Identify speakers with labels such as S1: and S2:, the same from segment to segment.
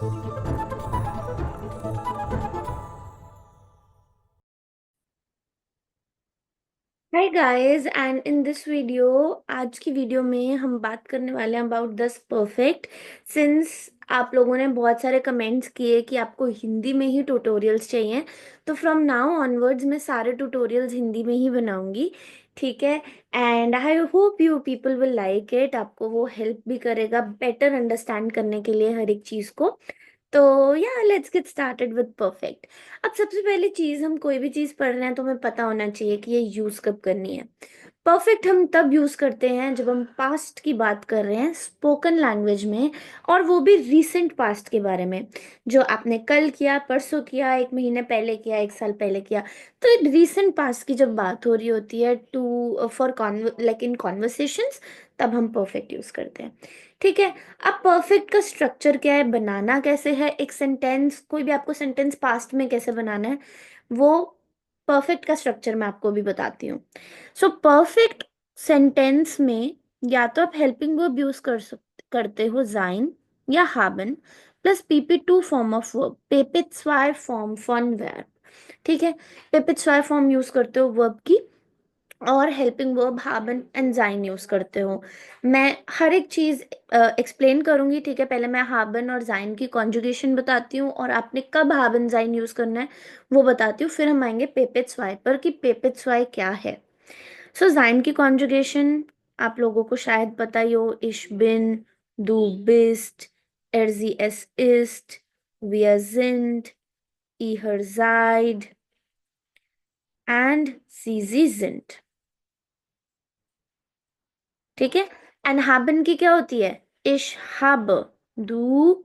S1: Hi guys, and in this video, आज की video में हम बात करने वाले हैं अबाउट दस परफेक्ट। सिंस आप लोगों ने बहुत सारे कमेंट्स किए कि आपको हिंदी में ही ट्यूटोरियल्स चाहिए, तो फ्रॉम नाउ ऑनवर्ड्स मैं सारे ट्यूटोरियल्स हिंदी में ही बनाऊंगी। ठीक है। And I hope you people will like it. आपको वो हेल्प भी करेगा बेटर अंडरस्टैंड करने के लिए हर एक चीज़ को। तो या let's get started with perfect. अब सबसे पहली चीज, हम कोई भी चीज पढ़ रहे हैं तो हमें पता होना चाहिए कि ये यूज कब करनी है। परफेक्ट हम तब यूज करते हैं जब हम पास्ट की बात कर रहे हैं स्पोकन लैंग्वेज में, और वो भी रीसेंट पास्ट के बारे में, जो आपने कल किया, परसों किया, एक महीने पहले किया, एक साल पहले किया। तो रीसेंट पास्ट की जब बात हो रही होती है to for like in conversations, तब हम परफेक्ट यूज करते हैं। ठीक है। अब परफेक्ट का स्ट्रक्चर क्या है, बनाना कैसे है, एक सेंटेंस, कोई भी आपको सेंटेंस पास्ट में कैसे बनाना है, वो परफेक्ट का स्ट्रक्चर मैं आपको भी बताती हूँ। सो परफेक्ट सेंटेंस में या तो आप हेल्पिंग वर्ब यूज करते हो जाइन या haben plus PP2 form of verb, PP2 form फॉन वर्ब। ठीक है। PP2 फॉर्म यूज करते हो वर्ब की, और helping verb haben and sein use करते हो। मैं हर एक चीज एक्सप्लेन करूंगी। ठीक है। पहले मैं haben और sein की कॉन्जुगेशन बताती हूँ, और आपने कब haben sein यूज करना है वो बताती हूँ। फिर हम आएंगे पेपिट्स वाई पर कि पेपिट्स वाई क्या है। सो sein की कॉन्जुगेशन आप लोगों को शायद पता ही हो, ich bin, du bist, sie es ist, wir sind, ihr seid and sie sind। ठीक है। एंड haben की क्या होती है, ich habe, du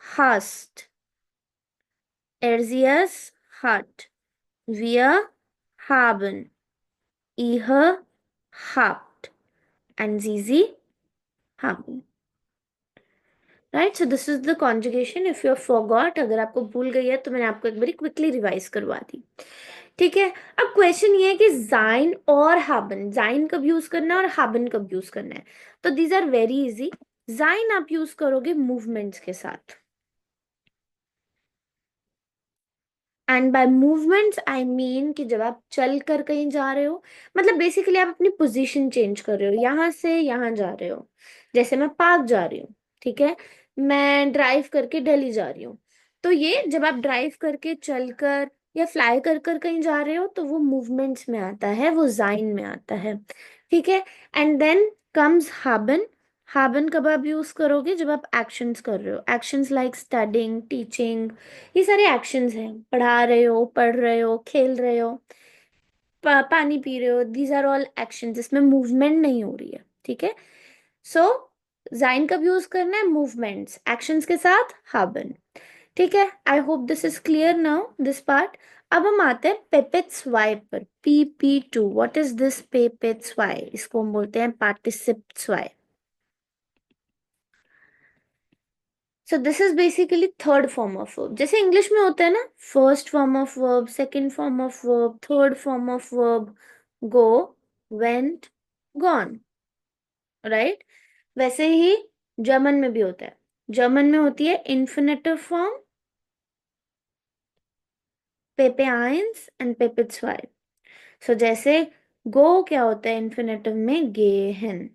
S1: hast, sie es hat, wir haben, ihr habt and sie haben। Right. So this is the conjugation. If you forgot, अगर आपको भूल गई है तो मैंने आपको एक बारी क्विकली रिवाइज करवा दी। ठीक है। अब क्वेश्चन ये है कि जाइन और haben, जाइन कब यूज करना है और haben कब यूज करना है। तो दीज आर वेरी इजी। जाइन आप यूज करोगे मूवमेंट्स के साथ, and by movements I mean कि जब आप चल कर कहीं जा रहे हो, मतलब बेसिकली आप अपनी पोजीशन चेंज कर रहे हो, यहां से यहां जा रहे हो। जैसे मैं पार्क जा रही हूँ, ठीक है, मैं ड्राइव करके दिल्ली जा रही हूँ। तो ये जब आप ड्राइव करके चलकर या फ्लाई कर कर कहीं जा रहे हो तो वो मूवमेंट्स में आता है, वो जाइन में आता है। ठीक है। And then comes haben। haben कब आप यूज करोगे, जब आप एक्शंस कर रहे हो, एक्शंस लाइक स्टडिंग, टीचिंग, ये सारे एक्शंस हैं। पढ़ा रहे हो, पढ़ रहे हो, खेल रहे हो, पानी पी रहे हो, दीज आर ऑल एक्शंस जिसमें मूवमेंट नहीं हो रही है। ठीक है। सो जाइन कब यूज करना है, मूवमेंट्स एक्शंस के साथ haben। ठीक है। I hope this is clear now this part. अब हम आते हैं पेपिट्स वाई पर, PP2। व्हाट इज दिस पेपिट्स वाई, इसको हम बोलते हैं पार्टिसिप्स वाई। So this is basically third form of verb. जैसे इंग्लिश में होता है ना, first form of verb, second form of verb, third form of verb, go, went, gone, right. वैसे ही जर्मन में भी होता है। जर्मन में होती है infinitive form, पेपे ions and पेपे zwei। सो जैसे गो क्या होता है इन्फिनेटिव में, गेहन,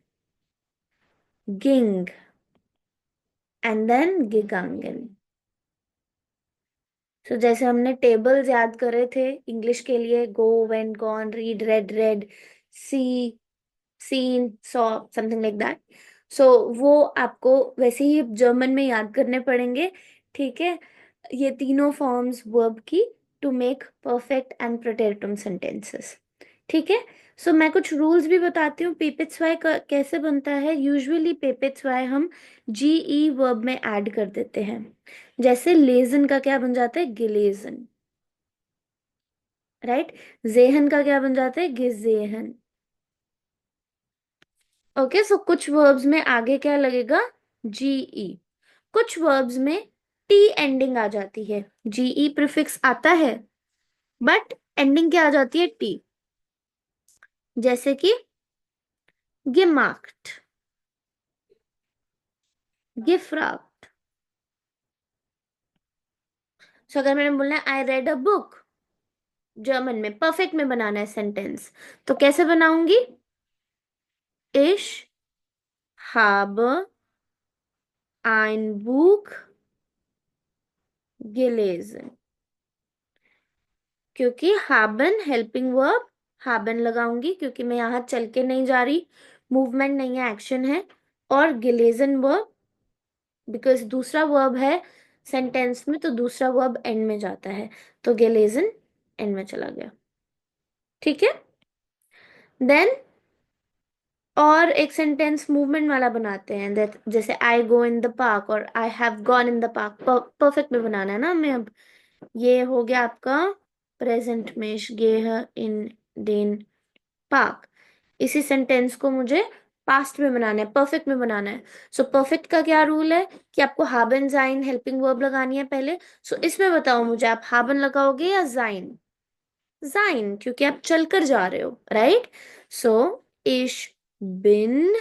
S1: गिंग एंड देन गिगांगन। सो जैसे हमने टेबल्स याद करे थे इंग्लिश के लिए, go, went, gone, read, read, read, see, seen, saw, something like that. So वो आपको वैसे ही जर्मन में याद करने पड़ेंगे। ठीक है। ये तीनों फॉर्म्स वर्ब की टू मेक परफेक्ट एंड प्रोटेक्टम सेंटेंसेस। ठीक है। सो मैं कुछ रूल्स भी बताती हूँ पेपिट्स वाई कैसे बनता है। यूजुअली पेपिट्स वाई हम GE वर्ब में ऐड कर देते हैं। जैसे लेजन का क्या बन जाता है, गिलेजन, राइट। जेहन का क्या बन जाता है, गिजेहन। ओके। सो कुछ वर्ब्स में आगे क्या लगेगा, GE। कुछ वर्ब्स में T एंडिंग आ जाती है, GE प्रीफिक्स आता है बट एंडिंग क्या आ जाती है, T। जैसे कि gemacht, gefragt, सो अगर मैंने बोलना है I read a book, German में परफेक्ट में बनाना है सेंटेंस, तो कैसे बनाऊंगी? इश habe ein Buch gelesen। क्योंकि haben हेल्पिंग वर्ब, haben लगाऊंगी क्योंकि मैं यहाँ चल के नहीं जा रही, मूवमेंट नहीं है, एक्शन है। और gelesen वर्ब बिकॉज दूसरा वर्ब है सेंटेंस में, तो दूसरा वर्ब एंड में जाता है, तो gelesen एंड में चला गया। ठीक है, देन और एक सेंटेंस मूवमेंट वाला बनाते हैं, दैट जैसे आई गो इन द पार्क और I have gone in the park, perfect में बनाना है ना हमें अब। ये हो गया आपका प्रेजेंट में, ich gehe in den park. इसी सेंटेंस को मुझे पास्ट में बनाना है, परफेक्ट में बनाना है। सो परफेक्ट का क्या रूल है कि आपको haben sein हेल्पिंग वर्ब लगानी है पहले। सो इसमें बताओ मुझे, आप haben लगाओगे या sein? sein, क्योंकि आप चलकर जा रहे हो, right. So ich bin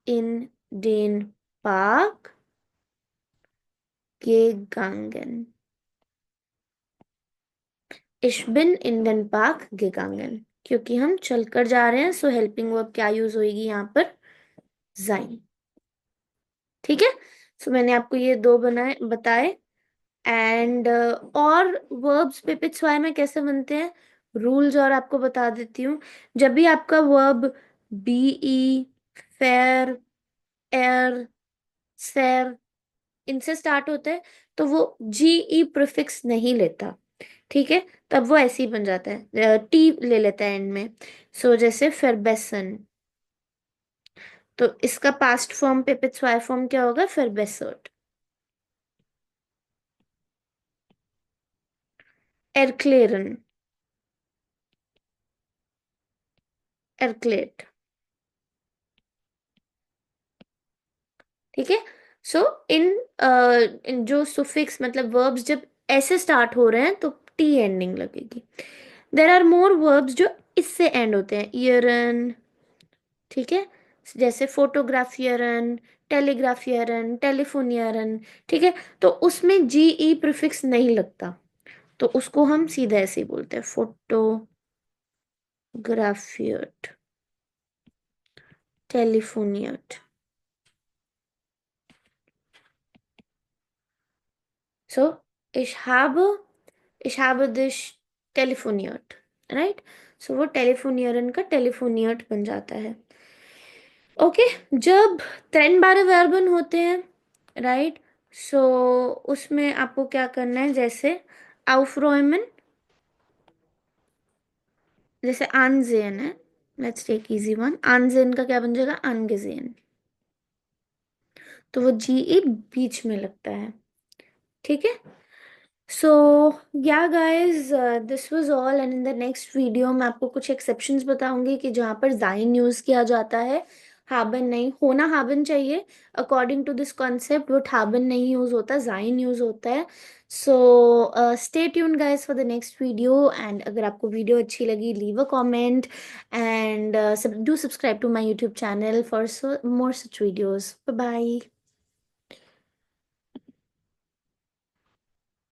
S1: in den Park gegangen। Ich bin in den Park gegangen, क्योंकि हम चलकर जा रहे हैं, सो हेल्पिंग वर्ब क्या यूज होगी यहाँ पर? sein। ठीक है, सो मैंने आपको ये दो बनाए बताए। एंड और वर्ब्स पिपिट्स वाई में कैसे बनते हैं, रूल्स और आपको बता देती हूँ। जब भी आपका वर्ब बी, फेयर, एर, सैर इनसे स्टार्ट होता है, तो वो जी ई प्रिफिक्स नहीं लेता। ठीक है, तब वो ऐसे ही बन जाता है, टी ले लेता है एंड में। सो जैसे फेरबेसन, तो इसका पास्ट फॉर्म पिपिट्स वाई फॉर्म क्या होगा? फेरबेसर्ट। एरक्लेरन, एरक्लेट। ठीक है, सो इन जो सुफिक्स मतलब वर्ब्स जब ऐसे स्टार्ट हो रहे हैं तो टी एंडिंग लगेगी। देर आर मोर वर्ब्स जो इससे एंड होते हैं, ईयरन। ठीक है, जैसे फोटोग्राफियरन, टेलीग्राफियरन, टेलीफोनियरन। ठीक है, तो उसमें जी ई प्रिफिक्स नहीं लगता, तो उसको हम सीधा ऐसे ही बोलते हैं, फोटोग्राफियर्ड, टेलीफोनियर्ड। So, ich habe dich telefoniert, right? So वो टेलीफोनियरन का टेलीफोनियट बन जाता है। ओके, जब trennbare वर्बन होते हैं, राइट, सो उसमें आपको क्या करना है, जैसे aufräumen, जैसे ansehen है, let's take easy one, ansehen का क्या बन जाएगा? angesehen। तो वो जी ई बीच में लगता है। ठीक है, सो yeah guys, this was all, and in the next video मैं आपको कुछ एक्सेप्शंस बताऊंगी कि जहाँ पर जाइन यूज किया जाता है, हाबन नहीं। होना हाबन चाहिए according to this concept, but have been नहीं यूज होता, जाइन यूज होता है। So stay tune guys for the next video, एंड अगर आपको वीडियो अच्छी लगी, leave a comment and do subscribe to my YouTube channel for more such videos. Bye bye.